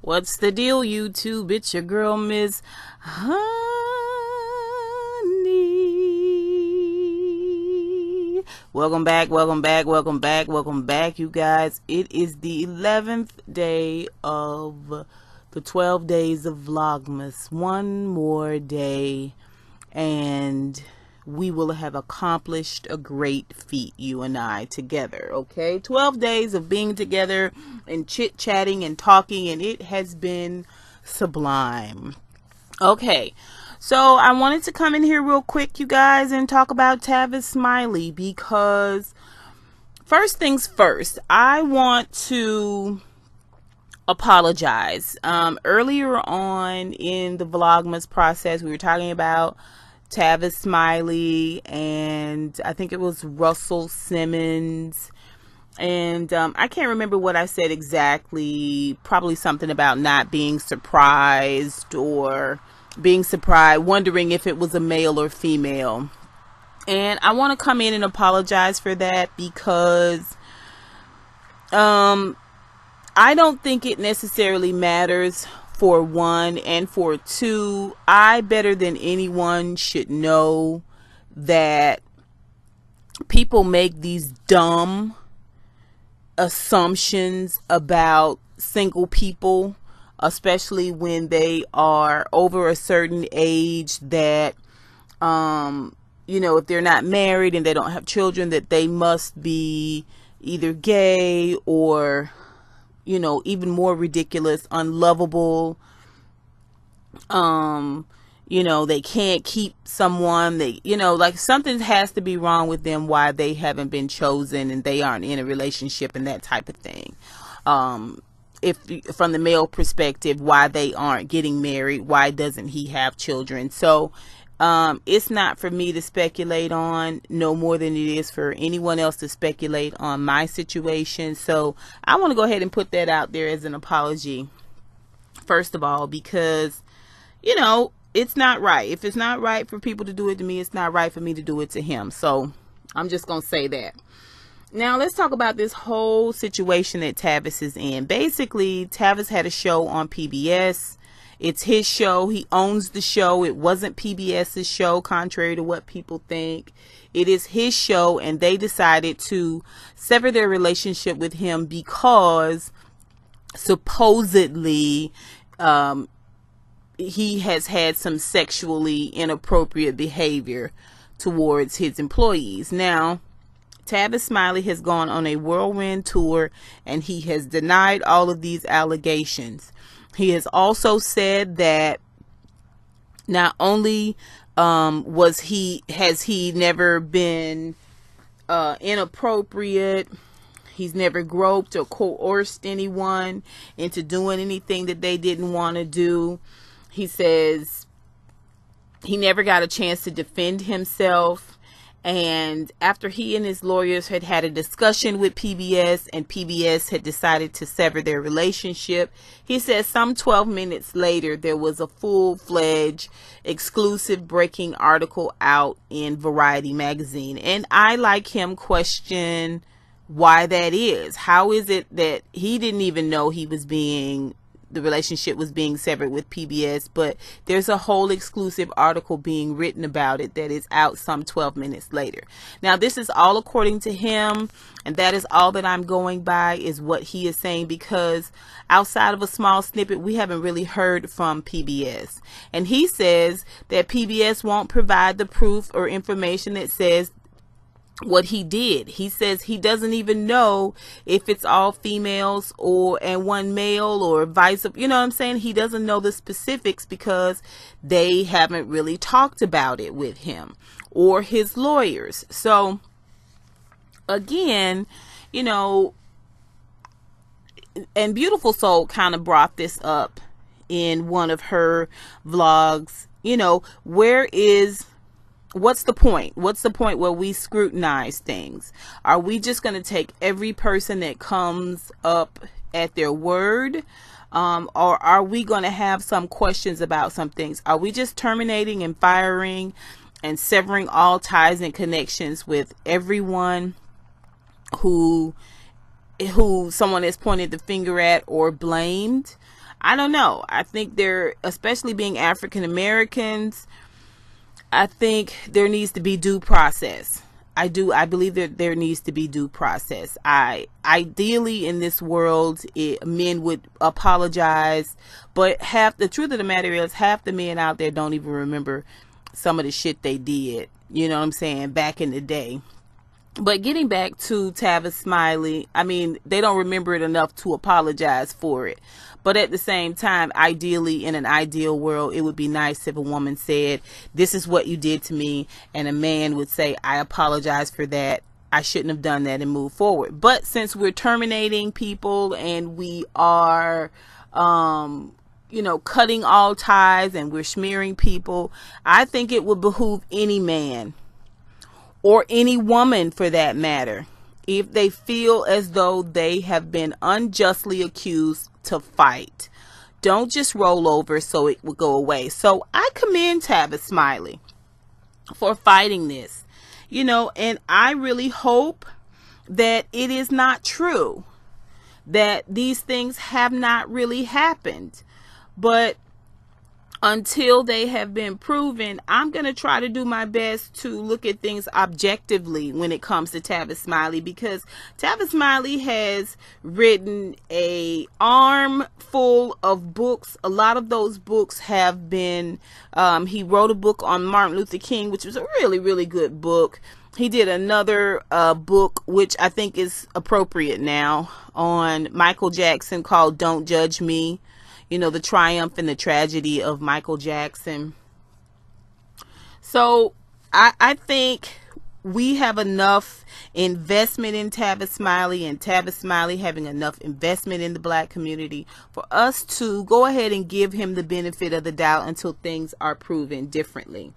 What's the deal, YouTube? It's your girl, Miss Honey. Welcome back, welcome back, welcome back, welcome back, you guys. It is the 11th day of the 12 days of Vlogmas. One more day, and we will have accomplished a great feat, you and I together, okay? 12 days of being together and chit-chatting and talking, and it has been sublime. Okay, so I wanted to come in here real quick, you guys, and talk about TAVIS SMILEY, because first things first, I want to apologize. Earlier on in the Vlogmas process, we were talking about TAVIS SMILEY, and I think it was Russell Simmons, and I can't remember what I said exactly. Probably something about not being surprised, or being surprised, wondering if it was a male or female. And I want to come in and apologize for that, because I don't think it necessarily matters. For one, and for two, I better than anyone should know that people make these dumb assumptions about single people, especially when they are over a certain age, that you know, if they're not married and they don't have children, that they must be either gay or, you know, even more ridiculous, unlovable. You know, they can't keep someone. They, you know, like something has to be wrong with them, why they haven't been chosen and they aren't in a relationship and that type of thing. If from the male perspective, why they aren't getting married, why doesn't he have children? So it's not for me to speculate on, no more than it is for anyone else to speculate on my situation. So I want to go ahead and put that out there as an apology, first of all, because, you know, it's not right. If it's not right for people to do it to me, it's not right for me to do it to him. So I'm just going to say that. Now let's talk about this whole situation that TAVIS is in. Basically, TAVIS had a show on PBS. It's his show. He owns the show. It wasn't PBS's show, contrary to what people think. It is his show, and they decided to sever their relationship with him because supposedly he has had some sexually inappropriate behavior towards his employees. Now, TAVIS SMILEY has gone on a whirlwind tour, and he has denied all of these allegations. He has also said that not only has he never been inappropriate, he's never groped or coerced anyone into doing anything that they didn't want to do. He says he never got a chance to defend himself. And after he and his lawyers had had a discussion with PBS, and PBS had decided to sever their relationship, he says some 12 minutes later, there was a full-fledged exclusive breaking article out in Variety magazine. And I, like him, question why that is. How is it that he didn't even know the relationship was being severed with PBS, but there's a whole exclusive article being written about it that is out some 12 minutes later. Now, this is all according to him, and that is all that I'm going by, is what he is saying, because outside of a small snippet, we haven't really heard from PBS. And he says that PBS won't provide the proof or information that says what he did. He says he doesn't even know if it's all females and one male, or vice versa. You know what I'm saying? He doesn't know the specifics because they haven't really talked about it with him or his lawyers. So again, you know, and Beautiful Soul kind of brought this up in one of her vlogs. You know, what's the point? What's the point where we scrutinize things? Are we just going to take every person that comes up at their word? Or are we going to have some questions about some things? Are we just terminating and firing and severing all ties and connections with everyone who someone has pointed the finger at or blamed? I don't know. I think they're, especially being African Americans, I think there needs to be due process. I believe that there needs to be due process. Ideally in this world, men would apologize, but the truth of the matter is half the men out there don't even remember some of the shit they did, you know what I'm saying, back in the day. But getting back to Tavis Smiley, I mean, they don't remember it enough to apologize for it. But at the same time, ideally, in an ideal world, it would be nice if a woman said, this is what you did to me. And a man would say, I apologize for that. I shouldn't have done that, and move forward. But since we're terminating people and we are, you know, cutting all ties and we're smearing people, I think it would behoove any man, or any woman for that matter, if they feel as though they have been unjustly accused, to fight. Don't just roll over so it will go away. So I commend Tavis Smiley for fighting this, you know, and I really hope that it is not true, that these things have not really happened. But until they have been proven, I'm going to try to do my best to look at things objectively when it comes to Tavis Smiley, because Tavis Smiley has written a armful of books. A lot of those books have been, he wrote a book on Martin Luther King, which was a really, really good book. He did another book, which I think is appropriate now, on Michael Jackson, called Don't Judge Me. You know, the triumph and the tragedy of Michael Jackson. So I think we have enough investment in Tavis Smiley, and Tavis Smiley having enough investment in the black community for us to go ahead and give him the benefit of the doubt until things are proven differently.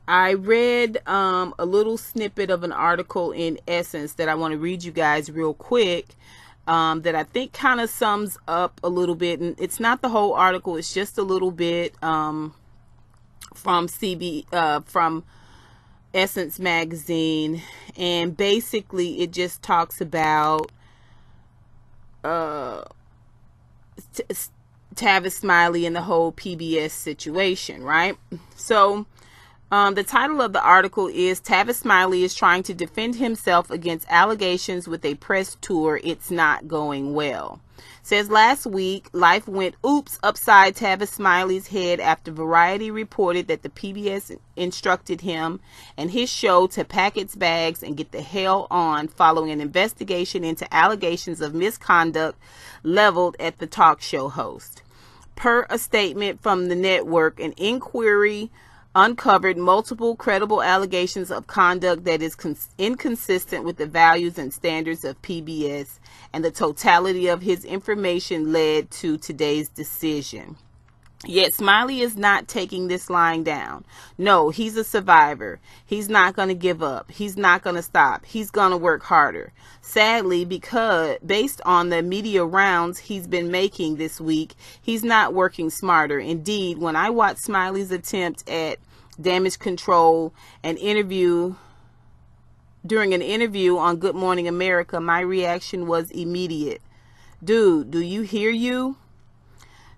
I read a little snippet of an article in Essence that I want to read you guys real quick. That I think kind of sums up a little bit, and it's not the whole article, it's just a little bit from Essence magazine, and basically it just talks about Tavis Smiley and the whole PBS situation, right? So the title of the article is Tavis Smiley is trying to defend himself against allegations with a press tour. It's not going well. Says last week, life went oops upside Tavis Smiley's head after Variety reported that the PBS instructed him and his show to pack its bags and get the hell on following an investigation into allegations of misconduct leveled at the talk show host. Per a statement from the network, an inquiry uncovered multiple credible allegations of conduct that is inconsistent with the values and standards of PBS, and the totality of his information led to today's decision. Yet Smiley is not taking this lying down. No, he's a survivor. He's not going to give up. He's not going to stop. He's going to work harder. Sadly, because based on the media rounds he's been making this week, he's not working smarter. Indeed, when I watched Smiley's attempt at damage control during an interview on Good Morning America, my reaction was immediate. Dude, do you hear you?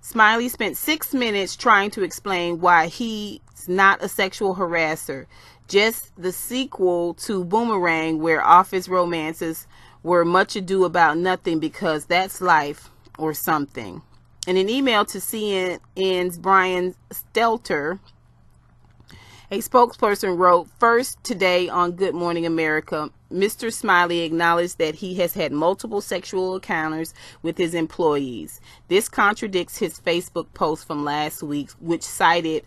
Smiley spent 6 minutes trying to explain why he's not a sexual harasser, just the sequel to Boomerang, where office romances were much ado about nothing because that's life or something. In an email to CNN's Brian Stelter, a spokesperson wrote, first, today on Good Morning America, Mr. Smiley acknowledged that he has had multiple sexual encounters with his employees. This contradicts his Facebook post from last week, which cited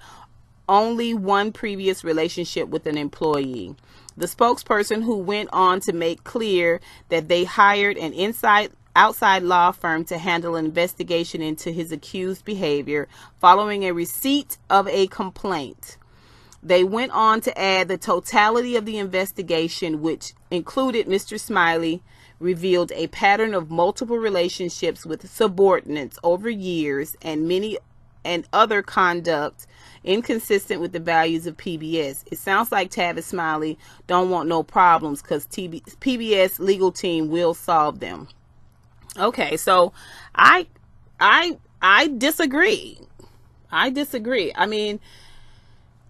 only one previous relationship with an employee. The spokesperson, who went on to make clear that they hired an outside law firm to handle an investigation into his accused behavior following a receipt of a complaint. They went on to add the totality of the investigation, which included Mr. Smiley, revealed a pattern of multiple relationships with subordinates over years and other conduct inconsistent with the values of PBS. It sounds like Tavis Smiley don't want no problems because PBS legal team will solve them. Okay, so I I disagree. I mean,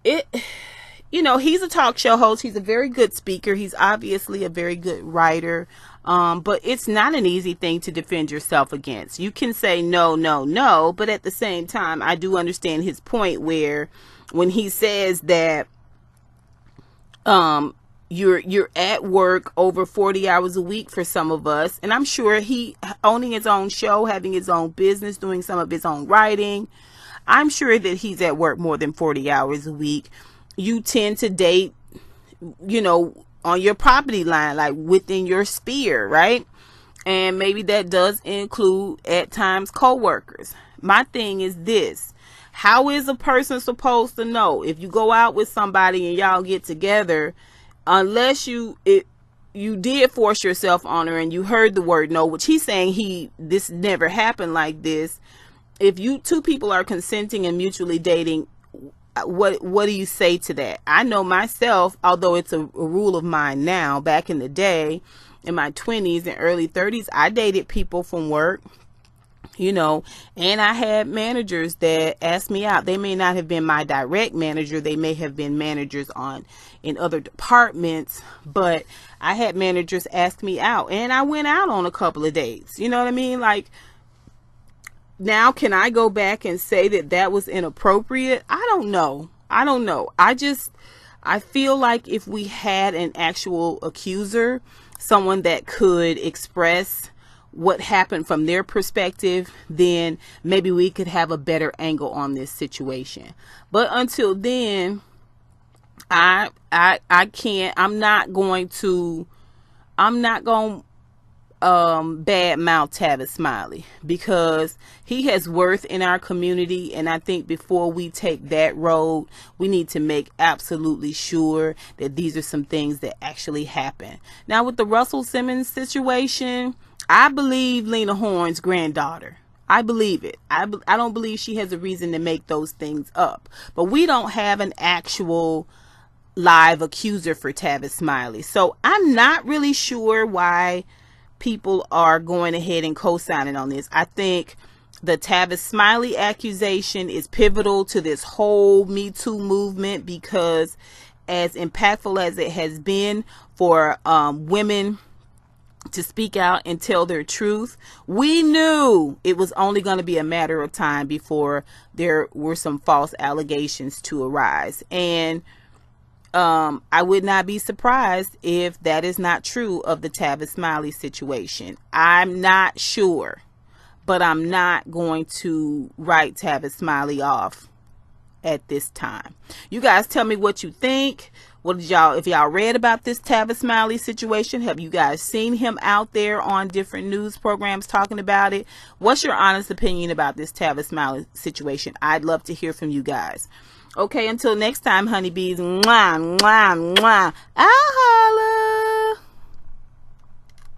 he's a talk show host. He's a very good speaker. He's obviously a very good writer. But it's not an easy thing to defend yourself against. You can say no, no, no, but at the same time, I do understand his point where when he says that you're at work over 40 hours a week for some of us, and I'm sure he owning his own show, having his own business, doing some of his own writing, I'm sure that he's at work more than 40 hours a week. You tend to date, on your property line, like within your sphere, right? And maybe that does include at times co-workers. My thing is this: how is a person supposed to know if you go out with somebody and y'all get together, unless you did force yourself on her and you heard the word no, which he's saying this never happened like this. If you two people are consenting and mutually dating, what do you say to that? I know myself, although it's a rule of mine now, back in the day, in my 20s and early 30s, I dated people from work, and I had managers that asked me out. They may not have been my direct manager. They may have been managers in other departments, but I had managers ask me out, and I went out on a couple of dates. You know what I mean? Like, now, can I go back and say that was inappropriate? I don't know. I feel like if we had an actual accuser, someone that could express what happened from their perspective, then maybe we could have a better angle on this situation. But until then, I can't, I'm not going to bad mouth Tavis Smiley, because he has worth in our community, and I think before we take that road, we need to make absolutely sure that these are some things that actually happen. Now, with the Russell Simmons situation, I believe Lena Horne's granddaughter. I believe it. I don't believe she has a reason to make those things up, but we don't have an actual live accuser for Tavis Smiley, so I'm not really sure why people are going ahead and co-signing on this. I think the Tavis Smiley accusation is pivotal to this whole Me Too movement, because as impactful as it has been for women to speak out and tell their truth, we knew it was only going to be a matter of time before there were some false allegations to arise. And I would not be surprised if that is not true of the Tavis Smiley situation. I'm not sure, but I'm not going to write Tavis Smiley off at this time. You guys tell me what you think. What did if y'all read about this Tavis Smiley situation? Have you guys seen him out there on different news programs talking about it? What's your honest opinion about this Tavis Smiley situation? I'd love to hear from you guys. Okay, until next time, honeybees. Mwah, mwah, mwah. I'll holla.